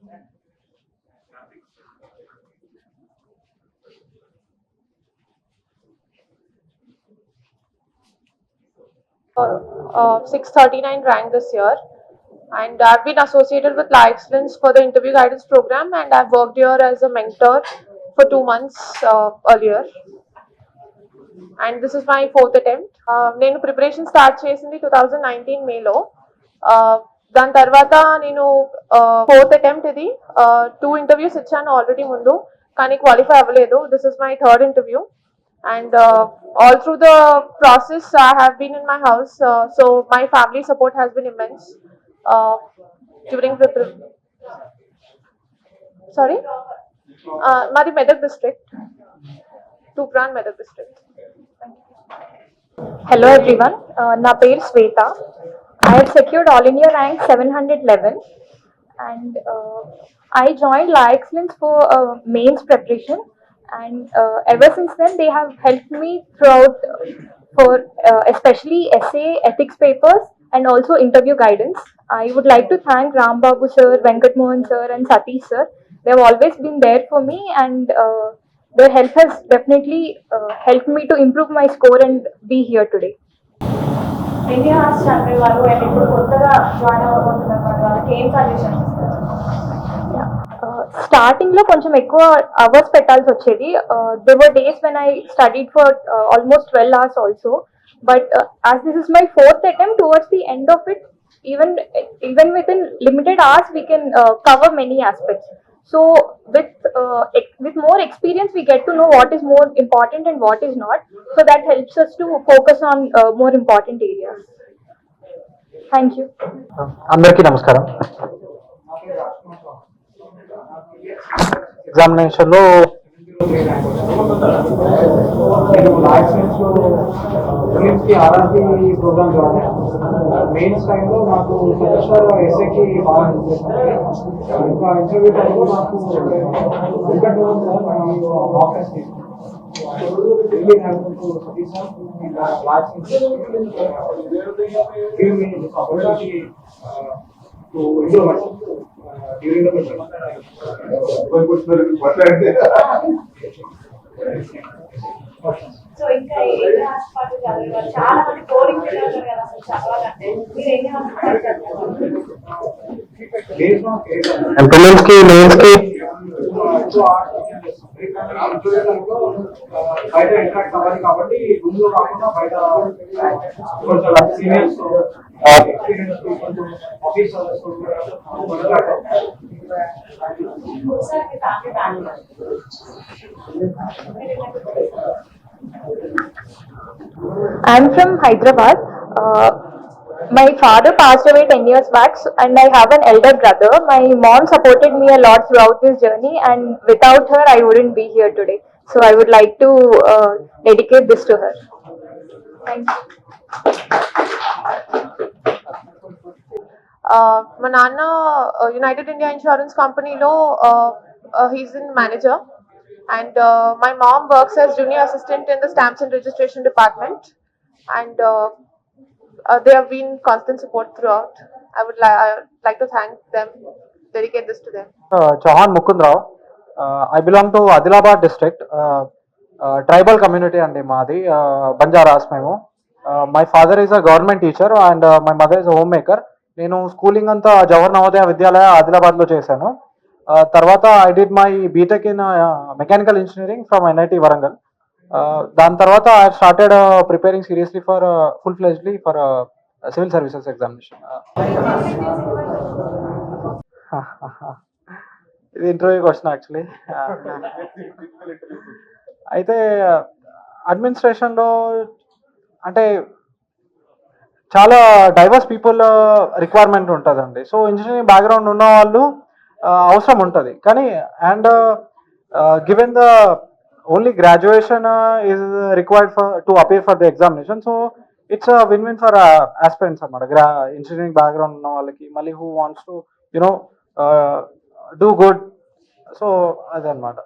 639 rank this year, and I've been associated with La Excellence for the interview guidance program, and I've worked here as a mentor for 2 months earlier, and this is my fourth attempt. నేను preparation start చేసింది 2019 మేలో. దాని తర్వాత నేను fourth attempt ఇది. 2 interviews ఇచ్చాను already ముందు, కానీ క్వాలిఫై అవ్వలేదు. This is my third interview, and all through the process I have been in my house, so my family support has been immense uh, during the sorry Madi Medak district, Tupran Medak district. Hello everyone, na పేరు శ్వేత. I have secured all India rank 711, and I joined La Excellence for mains preparation, and ever since then they have helped me throughout for especially essay, ethics papers, and also interview guidance. I would like to thank Ram Babu sir, Venkat Mohan sir, and Satish sir. They have always been there for me, and their help has definitely helped me to improve my score and be here today. India hearts చదివే వాళ్ళు and ఇప్పుడు కొత్తగా join అవ్వబోతున్నటువంటి వాళ్ళకి ఏం suggestions ఇస్తారు? Starting లో కొంచెం ఎక్కువ అవర్స్ పెట్టాల్సి వచ్చేది. They were days when I studied for almost 12 hours also, but as this is my fourth attempt towards the end of it, even within limited hours we can cover many aspects. So with more experience we get to know what is more important and what is not, so that helps us to focus on more important areas. Thank you. అందరికీ నమస్కారం. ఎగ్జామినేషన్లో నేను లైసెన్స్లో ఫిలిమ్స్కి RRP programme ద్వారా mains టైంలో నాకు semester ఎస్ఏకి బాగా help చేస్తాను. ఇంకా ఇంటర్వ్యూ టైంలో నాకు Venkat Mohan sir mock test really helpful to Satish sir in the license. Give me the opportunity to enjoy myself during the mission. So ఇంకా ఎన్ని హాస్పిటల్ చదివే వాళ్ళు చాలా మంది కోడింగ్ ఉన్నారు కదా, అసలు చదవాలంటే మీరు ఎన్ని హాస్పిటల్ చదివారు? ప్రిలిమ్స్కి మెయిన్స్కి బయట ఇంట్రాక్ట్ అవ్వాలి కాబట్టి రూమ్ లో కాకుండా బయట సీనియర్స్ ఎక్స్పీరియన్స్ ఆఫీసర్స్ ఒకసారి మీ family background. I'm from Hyderabad. My father passed away 10 years back, and I have an elder brother. My mom supported me a lot throughout this journey, and without her I wouldn't be here today. So I would like to dedicate this to her. Thank you. మా నాన్న United India insurance కంపెనీలో he's in manager, and my mom works as junior assistant in the stamps and registration department, and they have been constant support throughout. I would like to thank them, dedicate this to them. Chauhan Mukund Rao. I belong to Adilabad district, tribal community and maadi Banjaras memo. My father is a government teacher and my mother is a homemaker. నేను schooling అంతా జవహర్ నవోదయ విద్యాలయ ఆదిలాబాద్లో చేశాను. తర్వాత I did my BTech in mechanical engineering from NIT Warangal. దాని తర్వాత I started preparing seriously for full fledgedly for civil services examination. ఇది interview question actually. అయితే అడ్మినిస్ట్రేషన్లో అంటే చాలా డైవర్స్ పీపుల్ రిక్వైర్మెంట్ ఉంటుందండి. సో ఇంజనీరింగ్ బ్యాక్గ్రౌండ్ ఉన్న వాళ్ళు అవసరం ఉంటుంది, కానీ and given the only graduation is required for to appear for the examination. So it's win win for aspirants అన్నమాట. ఇంజనీరింగ్ బ్యాక్గ్రౌండ్ ఉన్న వాళ్ళకి మళ్ళీ who wants to you know do good. So అదనమాట.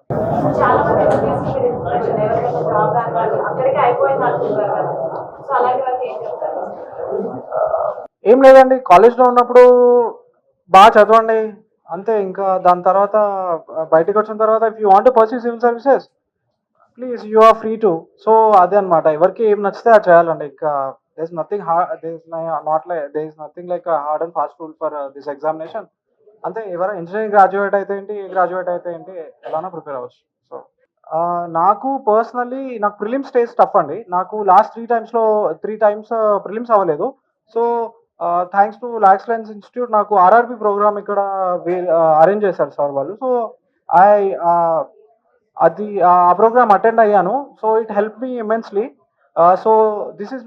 చాలా మంది ఇన్స్పిరేషన్ ఎవరికైనా జాబ్ రాని వాళ్ళు అక్కడికి అయిపోయింది అనుకుంటారు కదా, సో అలాంటి వాళ్ళకి ఏం చెప్తారు? ఏం లేదండి, కాలేజ్లో ఉన్నప్పుడు బాగా చదవండి, అంతే. ఇంకా దాని తర్వాత బయటకు వచ్చిన తర్వాత if you want to pursue civil services please you are free to. So అదే అనమాట, ఎవరికి ఏం నచ్చితే అది చేయాలండి. ఇంకా there is nothing hard, there is nothing like hard and fast rule for this examination. అంతే, ఎవరైనా ఇంజనీరింగ్ గ్రాడ్యుయేట్ అయితే ఏంటి, ఏ గ్రాడ్యుయేట్ అయితే ఏంటి, ఎలానో ప్రిపేర్ అవ్వచ్చు. సో నాకు పర్సనల్లీ నాకు ప్రిలిమ్స్ స్టేజ్ టఫ్ అండి. నాకు లాస్ట్ 3 times ప్రిలిమ్స్ అవ్వలేదు. So thanks to law excellence institute నాకు ఆర్ఆర్బి ప్రోగ్రామ్ ఇక్కడ అరేంజ్ చేశారు సార్ వాళ్ళు. సో ఐ ఆ ప్రోగ్రామ్ అటెండ్ అయ్యాను. So it help me immensely. So this is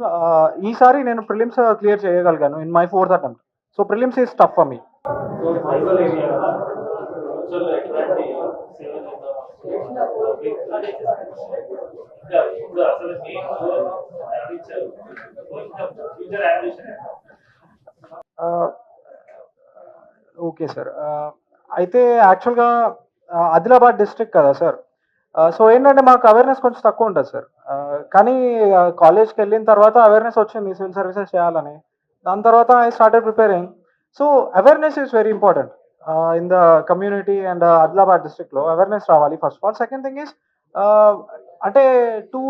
ఈసారి నేను ప్రిలిమ్స్ క్లియర్ చేయగలిగాను in my 4th attempt. So prelims is tough for me. Okay sir. అయితే యాక్చువల్గా ఆదిలాబాద్ డిస్ట్రిక్ట్ కదా సార్. సో ఏంటంటే మాకు అవేర్నెస్ కొంచెం తక్కువ ఉంటుంది సార్. కానీ కాలేజ్కి వెళ్ళిన తర్వాత అవేర్నెస్ వచ్చింది సివిల్ సర్వీసెస్ చేయాలని. దాని తర్వాత I started preparing. So awareness is very important in the community and Adilabad డిస్ట్రిక్ట్లో అవేర్నెస్ రావాలి first of all. Second thing is అంటే టు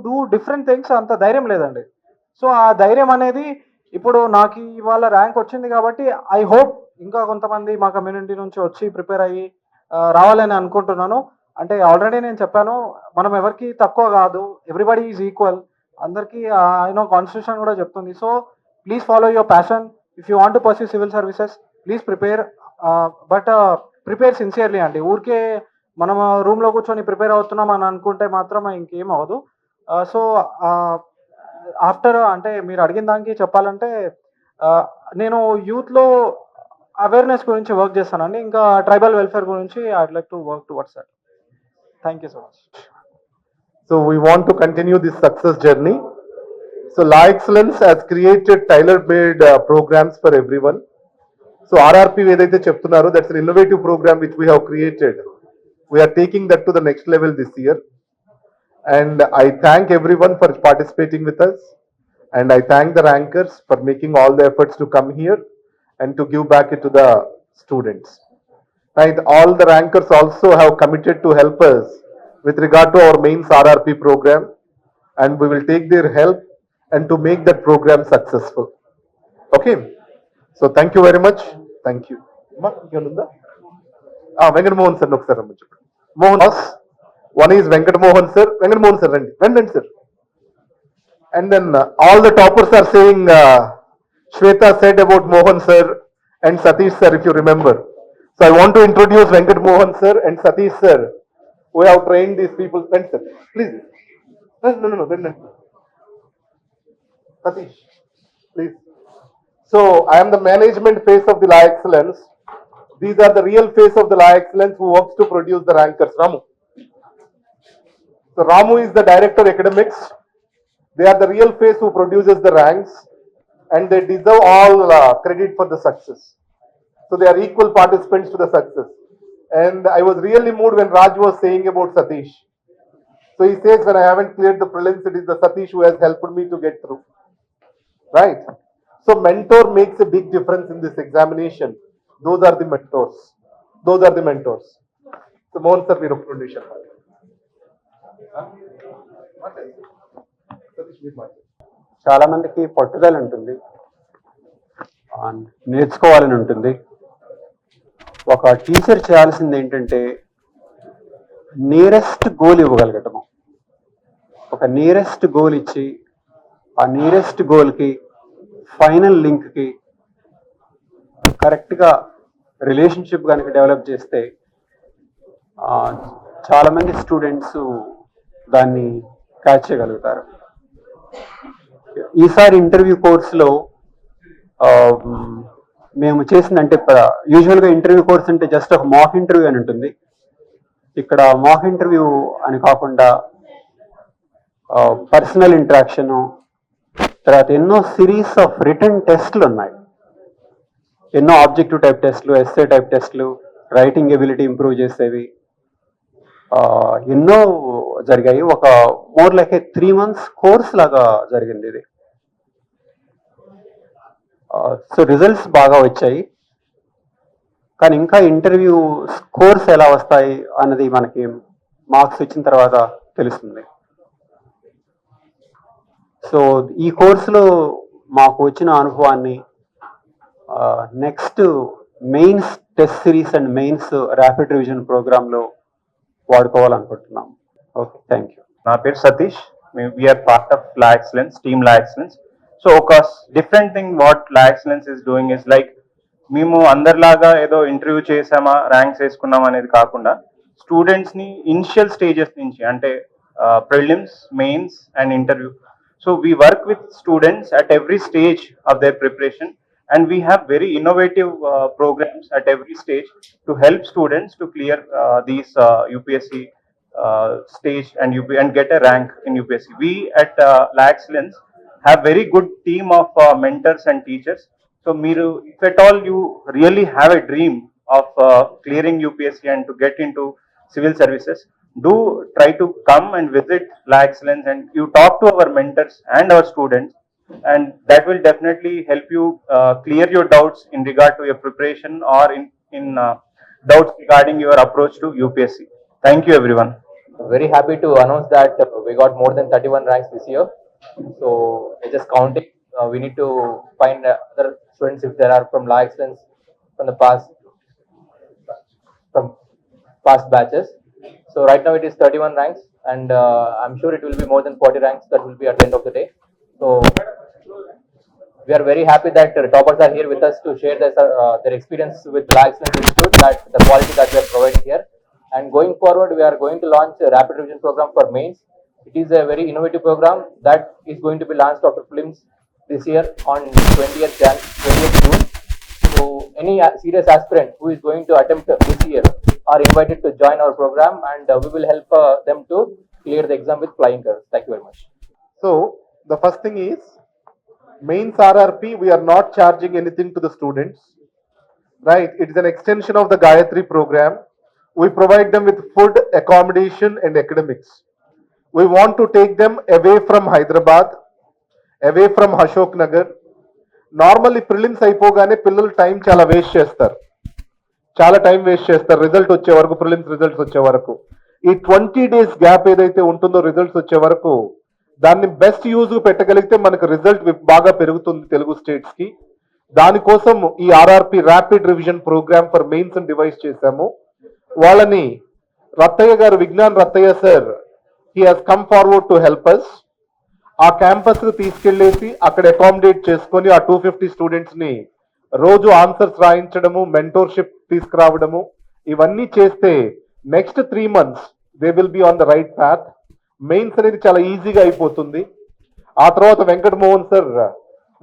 డూ డిఫరెంట్ థింగ్స్ అంత ధైర్యం లేదండి. సో ఆ ధైర్యం అనేది ఇప్పుడు నాకు ఇవాళ ర్యాంక్ వచ్చింది కాబట్టి ఐ హోప్ ఇంకా కొంతమంది మా కమ్యూనిటీ నుంచి వచ్చి ప్రిపేర్ అయ్యి రావాలని అనుకుంటున్నాను. అంటే ఆల్రెడీ నేను చెప్పాను, మనం ఎవరికి తక్కువ కాదు, ఎవ్రీబడి ఈజ్ ఈక్వల్. అందరికీ ఐనో కాన్స్టిట్యూషన్ కూడా చెప్తుంది. So please follow your passion. If you want to pursue civil services please prepare, but prepare sincerely అండి. ఊరికే మనం రూమ్లో కూర్చొని ప్రిపేర్ అవుతున్నాం అని అనుకుంటే మాత్రం ఇంకేం అవ్వదు. సో ఆఫ్టర్ అంటే మీరు అడిగిన దానికి చెప్పాలంటే నేను యూత్లో అవేర్నెస్ గురించి వర్క్ చేస్తానండి. ఇంకా ట్రైబల్ వెల్ఫేర్ గురించి I'd like to work towards that. Thank you so much. So we want to continue this success journey. So La Excellence has created tailor-made programs for everyone. So RRP ఏదైతే చెప్తున్నారో that's an innovative program which we have created. We are taking that to the next level this year. And I thank everyone for participating with us. And I thank the rankers for making all the efforts to come here and to give back it to the students. Right, all the rankers also have committed to help us with regard to our mains RRP program, and we will take their help and to make that program successful. Okay, so thank you very much. Thank you. Venkat Mohan sir, ఒకసారి రమ్మని చెప్పండి. Mohan, one is Venkat Mohan sir. Venkat Mohan sir, రండి sir. And then all the toppers are saying Shweta said about Mohan sir and Satish sir, if you remember. So I want to introduce Venkat Mohan sir and Satish sir, who have trained these people. Friends sir, please. No. Satish, please. So I am the management face of the La Excellence. These are the real face of the La Excellence who works to produce the rankers. Ramu. So Ramu is the director academics. They are the real face who produces the ranks, and they deserve all credit for the success. So they are equal participants to the success. And I was really moved when Raj was saying about Satish. So he says, when I haven't cleared the prelims, it is the Satish who has helped me to get through. Right? So mentor makes a big difference in this examination. Those are the mentors. So Mohan sir, we recommendation. చాలా మందికి పట్టుదల ఉంటుంది, నేర్చుకోవాలని ఉంటుంది. ఒక teacher చేయాల్సింది ఏంటంటే nearest goal ఇవ్వగలగటము. ఒక నియరెస్ట్ గోల్ ఇచ్చి ఆ నియరెస్ట్ గోల్కి ఫైనల్ లింక్కి కరెక్ట్గా రిలేషన్షిప్ కనుక డెవలప్ చేస్తే చాలామంది స్టూడెంట్స్ దాన్ని క్యాచ్ చేయగలుగుతారు. ఈసారి ఇంటర్వ్యూ కోర్సులో మేము చేసిందంటే యూజువల్గా ఇంటర్వ్యూ కోర్స్ అంటే జస్ట్ ఒక మాక్ ఇంటర్వ్యూ అని ఉంటుంది. ఇక్కడ మాక్ ఇంటర్వ్యూ అని కాకుండా పర్సనల్ ఇంటరాక్షను, తర్వాత ఎన్నో సిరీస్ ఆఫ్ రిటన్ టెస్ట్లు ఉన్నాయి. ఎన్నో ఆబ్జెక్టివ్ టైప్ టెస్ట్లు, ఎస్సే టైప్ టెస్ట్లు, రైటింగ్ ఎబిలిటీ ఇంప్రూవ్ చేసేవి ఎన్నో జరిగాయి. ఒక మోర్ లైక్ ఏ 3 months కోర్స్ లాగా జరిగింది ఇది. సో రిజల్ట్స్ బాగా వచ్చాయి. కానీ ఇంకా ఇంటర్వ్యూ స్కోర్స్ ఎలా వస్తాయి అన్నది మనకి మార్క్స్ వచ్చిన తర్వాత తెలుస్తుంది. సో ఈ కోర్సులో మాకు వచ్చిన అనుభవాన్ని next mains test series and mains rapid revision ప్రోగ్రాంలో వాడుకోవాలనుకుంటున్నాం. Okay, thank you. నా పేరు Satish. We are part of Law Excellence, team Law Excellence. So ఒక different thing what Law Excellence is doing is like, మేము అందరిలాగా ఏదో ఇంటర్వ్యూ చేసామా ర్యాంక్స్ వేసుకున్నాం అనేది కాకుండా స్టూడెంట్స్ని ఇనిషియల్ స్టేజెస్ నుంచి, అంటే prelims, mains and interview. So we work with students at every stage of their preparation, and we have very innovative programs at every stage to help students to clear these UPSC stage and get a rank in UPSC. We at La Excellence have very good team of mentors and teachers. So Miru, if at all you really have a dream of clearing UPSC and to get into civil services, do try to come and visit La Excellence and you talk to our mentors and our students, and that will definitely help you clear your doubts in regard to your preparation or in doubts regarding your approach to UPSC. Thank you everyone. Very happy to announce that we got more than 31 ranks this year. So just counting, we need to find other students if there are from La Excellence from the past batches. So right now it is 31 ranks, and I'm sure it will be more than 40 ranks that will be at the end of the day. So we are very happy that toppers are here with us to share their experience with La Excellence Institute, that the quality that we are providing here. And going forward, we are going to launch a rapid revision program for mains. It is a very innovative program that is going to be launched after prelims this year on 20th June. So any serious aspirant who is going to attempt this year are invited to join our program, and we will help them to clear the exam with flying colors. Thank you very much. So the first thing is, mains RRP, we are not charging anything to the students, right? It is an extension of the Gayatri program. We provide them with food, accommodation and academics. We want to take them away from Hyderabad, away from Ashok Nagar. Normally prelims అయిపోగానే పిల్లలు time చాలా waste చేస్తారు, result వచ్చే వరకు, prelims results వచ్చే వరకు. ఈ 20 days gap ఏదైతే ఉంటుందో రిజల్ట్స్ వచ్చే వరకు, దాన్ని బెస్ట్ యూజ్ పెట్టగలిగితే మనకు రిజల్ట్ బాగా పెరుగుతుంది తెలుగు స్టేట్స్ కి. దానికోసం ఈ RRP rapid revision programme for mains devise చేశాము. వాళ్ళని Rattaiah garu, Vignan Rattaiah sir, he has come forward to help us. ఆ క్యాంపస్ కు తీసుకెళ్లేసి అక్కడ అకామిడేట్ చేసుకొని ఆ 250 స్టూడెంట్స్ ని రోజు ఆన్సర్స్ రాయించడము, మెంటోర్షిప్ తీసుకురావడము, ఇవన్నీ చేస్తే next 3 months they will be on the right path. Mains అనేది చాలా ఈజీగా అయిపోతుంది. ఆ తర్వాత వెంకట మోహన్ సార్,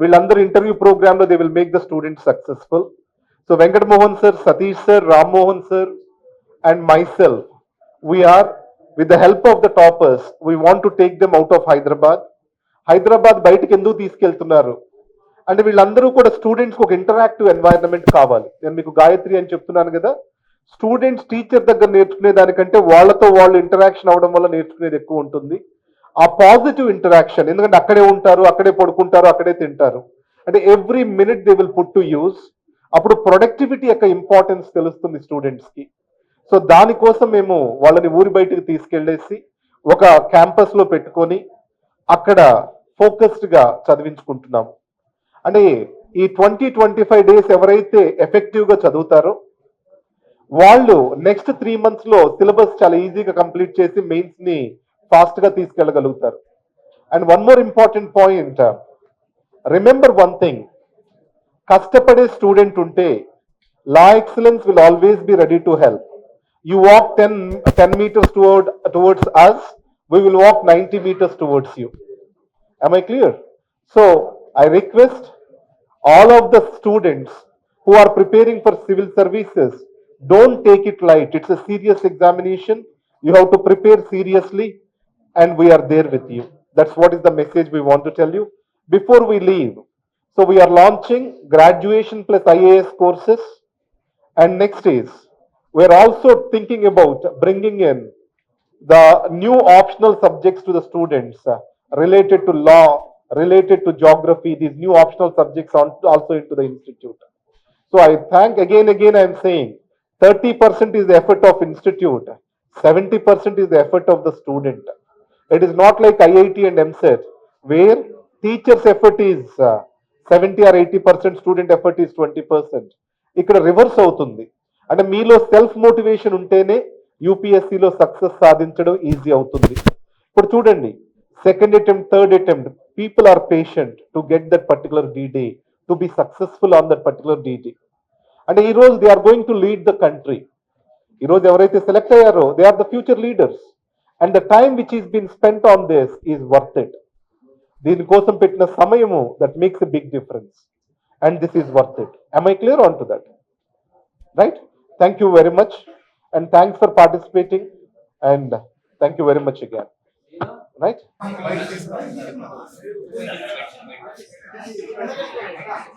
వీళ్ళందరూ ఇంటర్వ్యూ ప్రోగ్రామ్ లో they will make the students successful. So Venkata Mohan sir, Satish sir, Ram Mohan sir and myself, we are, with the help of the toppers, we want to take them out of Hyderabad బయటకు ఎందుకు తీసుకెళ్తున్నారు అంటే, వీళ్ళందరూ కూడా స్టూడెంట్స్ ఒక interactive environment కావాలి. నేను మీకు గాయత్రి అని చెప్తున్నాను కదా, స్టూడెంట్స్ టీచర్ దగ్గర నేర్చుకునే దానికంటే వాళ్ళతో వాళ్ళు ఇంటరాక్షన్ అవడం వల్ల నేర్చుకునేది ఎక్కువ ఉంటుంది. ఆ పాజిటివ్ ఇంటరాక్షన్, ఎందుకంటే అక్కడే ఉంటారు, అక్కడే పడుకుంటారు, అక్కడే తింటారు, అంటే every minute they will put to use. అప్పుడు ప్రొడక్టివిటీ యొక్క ఇంపార్టెన్స్ తెలుస్తుంది స్టూడెంట్స్ కి. సో దానికోసం మేము వాళ్ళని ఊరి బయటకు తీసుకెళ్లేసి ఒక క్యాంపస్ లో పెట్టుకొని అక్కడ ఫోకస్డ్ గా చదివించుకుంటున్నాము. అంటే ఈ 20-25 days ఎవరైతే ఎఫెక్టివ్ గా చదువుతారో వాళ్ళు నెక్స్ట్ 3 months లో సిలబస్ చాలా ఈజీగా కంప్లీట్ చేసి మెయిన్స్ ని ఫాస్ట్ గా తీసుకెళ్ళగలుగుతారు. And one more important point, remember one thing, కష్టపడే స్టూడెంట్ ఉంటే Law Excellence will always be ready to help. You walk 10 meters towards us, we will walk 90 meters towards you. Am I clear? So I request all of the students who are preparing for civil services, don't take it light. It's a serious examination. You have to prepare seriously, and we are there with you. That's what is the message we want to tell you before we leave. So we are launching graduation plus IAS courses, and next is we're also thinking about bringing in the new optional subjects to the students related to law, related to geography. These new optional subjects also into the institute. So I thank again, I am saying 30% is the effort of institute, 70% is the effort of the student. It is not like IIT and MSET where teacher's effort is 70 or 80%, student effort is 20%. ఇక్కడ reverse అవుతుంది. అంటే మీలో self motivation ఉంటేనే యూపీఎస్సీలో success సాధించడం easy అవుతుంది. ఇప్పుడు చూడండి, second attempt, third attempt, people are patient to get that particular D Day, to be successful on that particular D Day. అంటే ఈ రోజు they are going to lead the country. ఈ రోజు ఎవరైతే సెలెక్ట్ అయ్యారో they are the future leaders. And the time which is been spent on this is worth it. దీనికోసం పెట్టిన సమయము that makes a big difference. And this is worth it. Am I clear on to that? Right? Thank you very much. And thanks for participating. And thank you very much again. Right?